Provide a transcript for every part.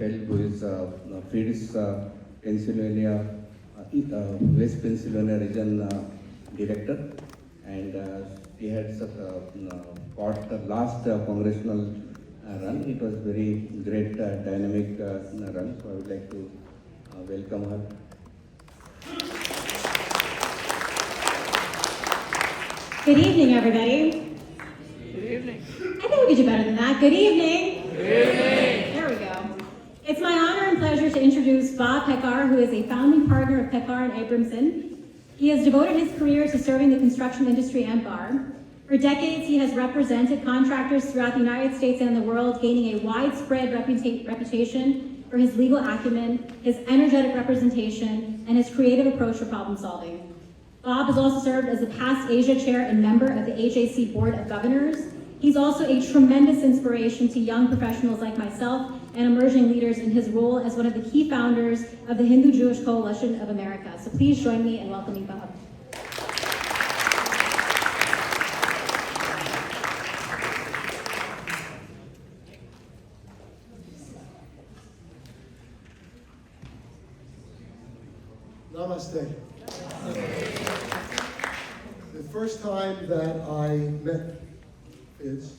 Health, who is FIIDS Pennsylvania, West Pennsylvania region director, and he had fought the last congressional run. It was very great, dynamic run. So I would like to welcome her. Good evening, everybody. Good evening. I think we could do better than that. Good evening. Good evening. There we go. It's my honor and pleasure to introduce Bob Pecker, who is a founding partner of Pecker and Abramson. He has devoted his career to serving the construction industry and bar. For decades, he has represented contractors throughout the United States and the world, gaining a widespread reputation for his legal acumen, his energetic representation, and his creative approach for problem solving. Bob has also served as the past Asia chair and member of the HAC Board of Governors. He's also a tremendous inspiration to young professionals like myself and emerging leaders in his role as one of the key founders of the Hindu-Jewish Coalition of America. So please join me in welcoming Bob. Namaste. The first time that I met FIIDS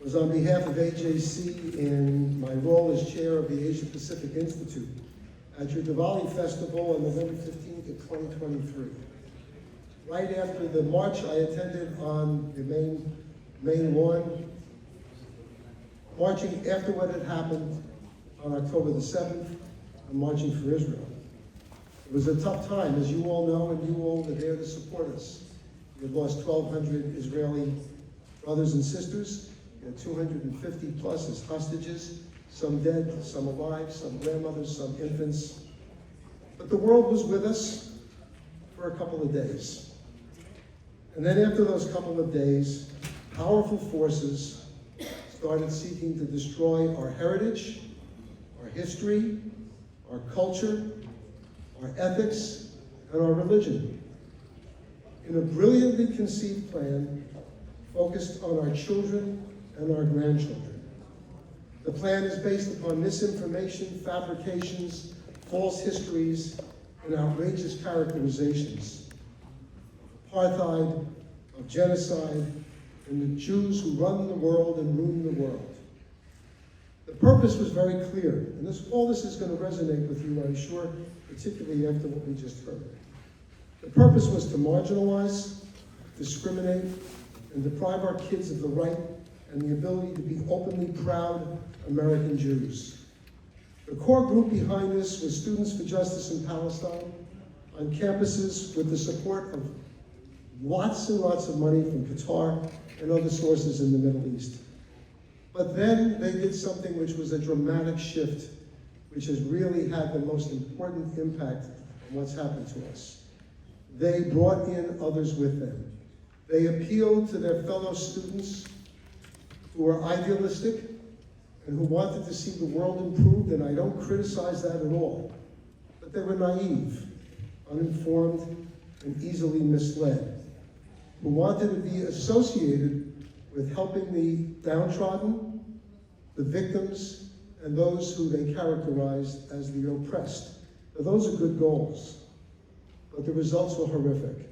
was on behalf of HAC in my role as chair of the Asia Pacific Institute at your Diwali festival on November 15th of 2023. Right after the march I attended on the main lawn, marching after what had happened on October the 7th, and marching for Israel. It was a tough time, as you all know, and you all were there to support us. We had lost 1,200 Israeli brothers and sisters. We had 250 plus as hostages, some dead, some alive, some grandmothers, some infants. But the world was with us for a couple of days. And then after those couple of days, powerful forces started seeking to destroy our heritage, our history, our culture, our ethics, and our religion. In a brilliantly conceived plan focused on our children and our grandchildren. The plan is based upon misinformation, fabrications, false histories, and outrageous characterizations. Apartheid, of genocide, and the Jews who run the world and ruin the world. The purpose was very clear, and all this is going to resonate with you, I'm sure, particularly after what we just heard. The purpose was to marginalize, discriminate, and deprive our kids of the right and the ability to be openly proud American Jews. The core group behind this was Students for Justice in Palestine, on campuses with the support of lots and lots of money from Qatar and other sources in the Middle East. But then they did something which was a dramatic shift, which has really had the most important impact on what's happened to us. They brought in others with them. They appealed to their fellow students who were idealistic and who wanted to see the world improved, and I don't criticize that at all. But they were naive, uninformed, and easily misled, who wanted to be associated with helping the downtrodden, the victims, and those who they characterized as the oppressed. Now, those are good goals, but the results were horrific.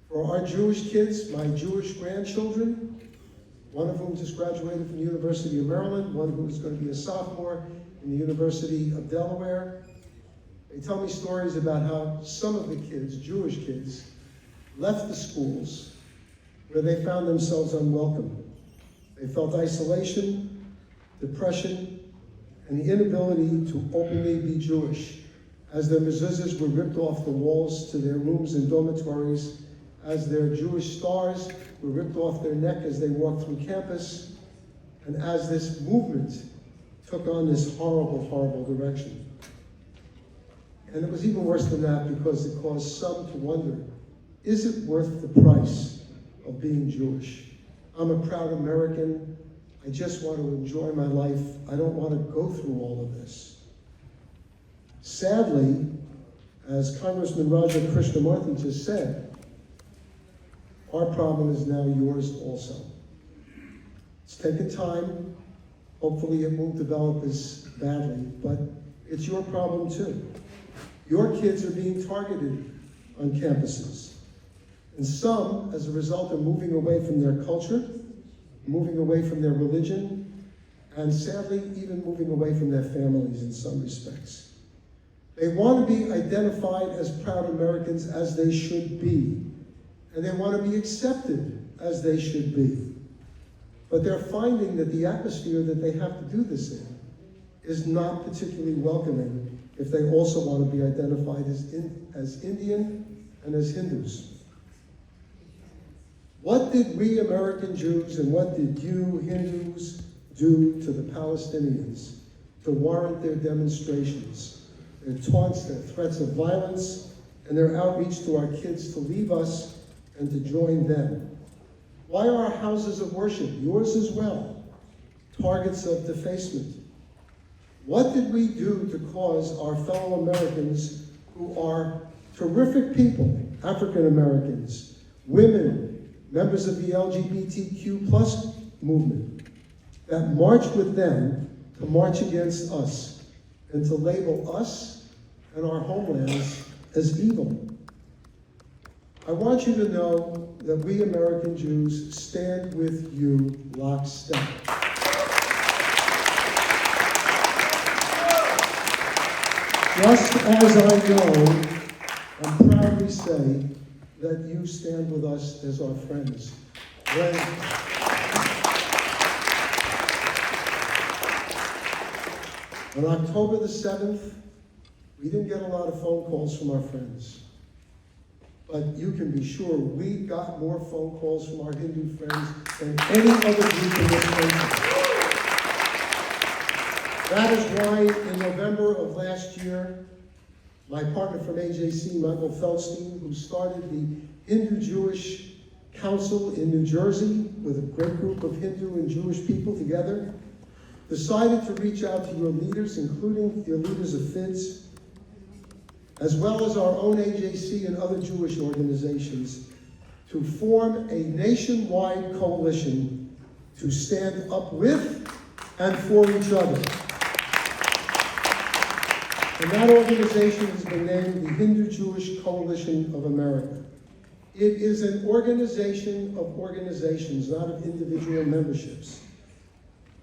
For our Jewish kids, my Jewish grandchildren, one of whom just graduated from the University of Maryland, one who is going to be a sophomore in the University of Delaware, they tell me stories about how some of the kids, Jewish kids, left the schools where they found themselves unwelcome. They felt isolation, depression, and the inability to openly be Jewish, as their mezuzahs were ripped off the walls to their rooms and dormitories, as their Jewish stars were ripped off their neck as they walked through campus, and as this movement took on this horrible, horrible direction. And it was even worse than that because it caused some to wonder, is it worth the price of being Jewish? I'm a proud American. I just want to enjoy my life. I don't want to go through all of this. Sadly, as Congressman Raja Krishnamurthy just said, our problem is now yours also. It's taken time. Hopefully it won't develop as badly, but it's your problem too. Your kids are being targeted on campuses. And some, as a result, are moving away from their culture, moving away from their religion, and sadly, even moving away from their families in some respects. They want to be identified as proud Americans, as they should be, and they want to be accepted as they should be. But they're finding that the atmosphere that they have to do this in is not particularly welcoming if they also want to be identified as Indian and as Hindus. What did we American Jews and what did you Hindus do to the Palestinians to warrant their demonstrations, their taunts, their threats of violence, and their outreach to our kids to leave us and to join them? Why are our houses of worship, yours as well, targets of defacement? What did we do to cause our fellow Americans, who are terrific people, African Americans, women, members of the LGBTQ plus movement, that march with them to march against us and to label us and our homelands as evil? I want you to know that we American Jews stand with you lockstep. Just as I know and proudly say that you stand with us as our friends. On October the 7th, we didn't get a lot of phone calls from our friends. But you can be sure we got more phone calls from our Hindu friends than any other group in this country. That is why in November of last year, my partner from AJC, Michael Feldstein, who started the Hindu-Jewish Council in New Jersey with a great group of Hindu and Jewish people together, decided to reach out to your leaders, including your leaders of FIIDS, as well as our own AJC and other Jewish organizations, to form a nationwide coalition to stand up with and for each other. And that organization has been named the Hindu-Jewish Coalition of America. It is an organization of organizations, not of individual memberships.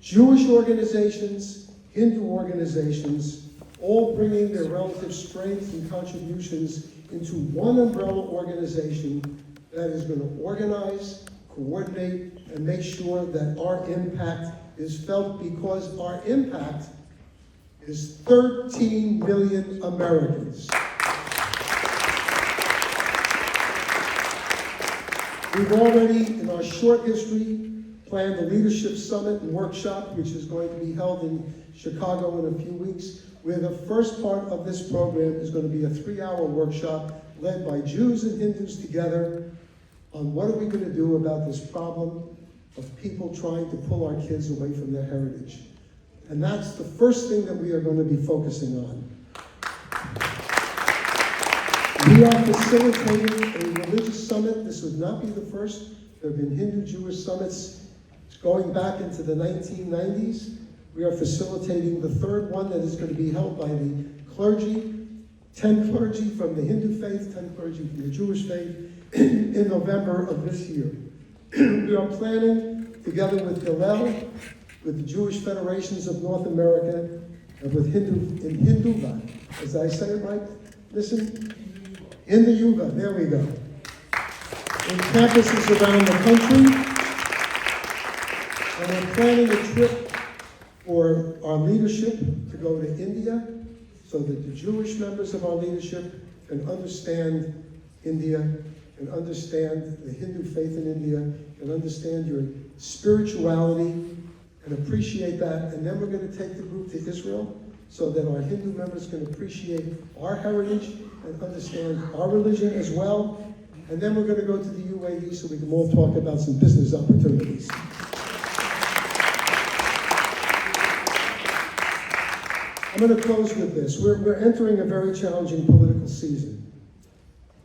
Jewish organizations, Hindu organizations, all bringing their relative strengths and contributions into one umbrella organization that is going to organize, coordinate, and make sure that our impact is felt, because our impact is 13 million Americans. We've already, in our short history, planned a leadership summit and workshop, which is going to be held in Chicago in a few weeks, where the first part of this program is going to be a 3-hour workshop led by Jews and Hindus together on what are we going to do about this problem of people trying to pull our kids away from their heritage. And that's the first thing that we are going to be focusing on. We are facilitating a religious summit. This would not be the first. There have been Hindu-Jewish summits going back into the 1990s. We are facilitating the third one that is going to be held by the clergy, 10 clergy from the Hindu faith, 10 clergy from the Jewish faith, in November of this year. We are planning, together with Hillel, with the Jewish Federations of North America, and with Hinduva. As I say it right? Listen. Hinduva, there we go. In campuses around the country. And we're planning a trip for our leadership to go to India so that the Jewish members of our leadership can understand India, can understand the Hindu faith in India, can understand your spirituality and appreciate that. And then we're going to take the group to Israel so that our Hindu members can appreciate our heritage and understand our religion as well. And then we're going to go to the UAE so we can all talk about some business opportunities. I'm going to close with this. We're entering a very challenging political season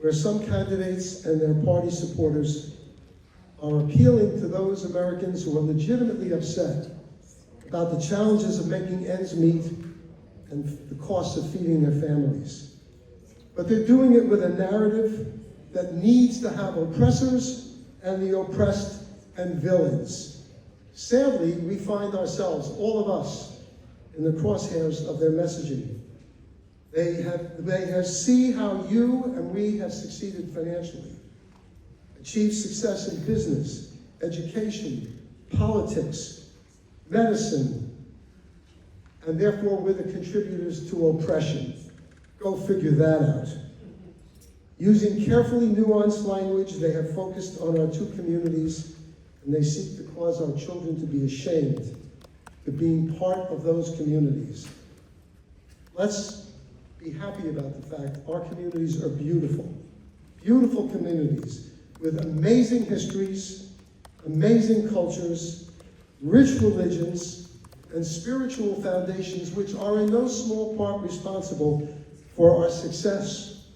where some candidates and their party supporters are appealing to those Americans who are legitimately upset about the challenges of making ends meet and the costs of feeding their families. But they're doing it with a narrative that needs to have oppressors and the oppressed and villains. Sadly, we find ourselves, all of us, in the crosshairs of their messaging. They have see how you and we have succeeded financially, achieved success in business, education, politics, medicine, and therefore we're the contributors to oppression. Go figure that out. Using carefully nuanced language, they have focused on our two communities, and they seek to cause our children to be ashamed to being part of those communities. Let's be happy about the fact our communities are beautiful. Beautiful communities with amazing histories, amazing cultures, rich religions, and spiritual foundations which are in no small part responsible for our success.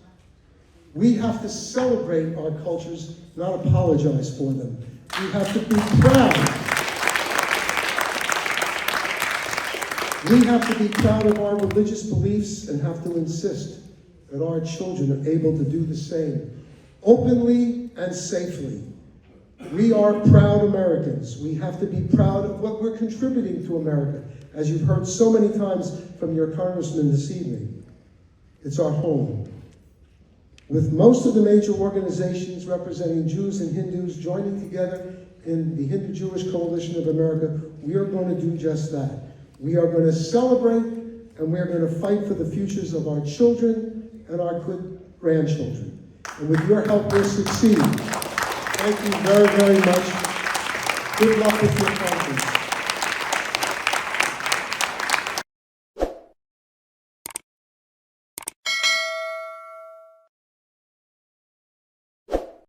We have to celebrate our cultures, not apologize for them. We have to be proud. We have to be proud of our religious beliefs and have to insist that our children are able to do the same, openly and safely. We are proud Americans. We have to be proud of what we're contributing to America, as you've heard so many times from your congressman this evening. It's our home. With most of the major organizations representing Jews and Hindus joining together in the Hindu-Jewish Coalition of America, we are going to do just that. We are going to celebrate and we are going to fight for the futures of our children and our grandchildren. And with your help, we'll succeed. Thank you very, very much. Good luck with your conference.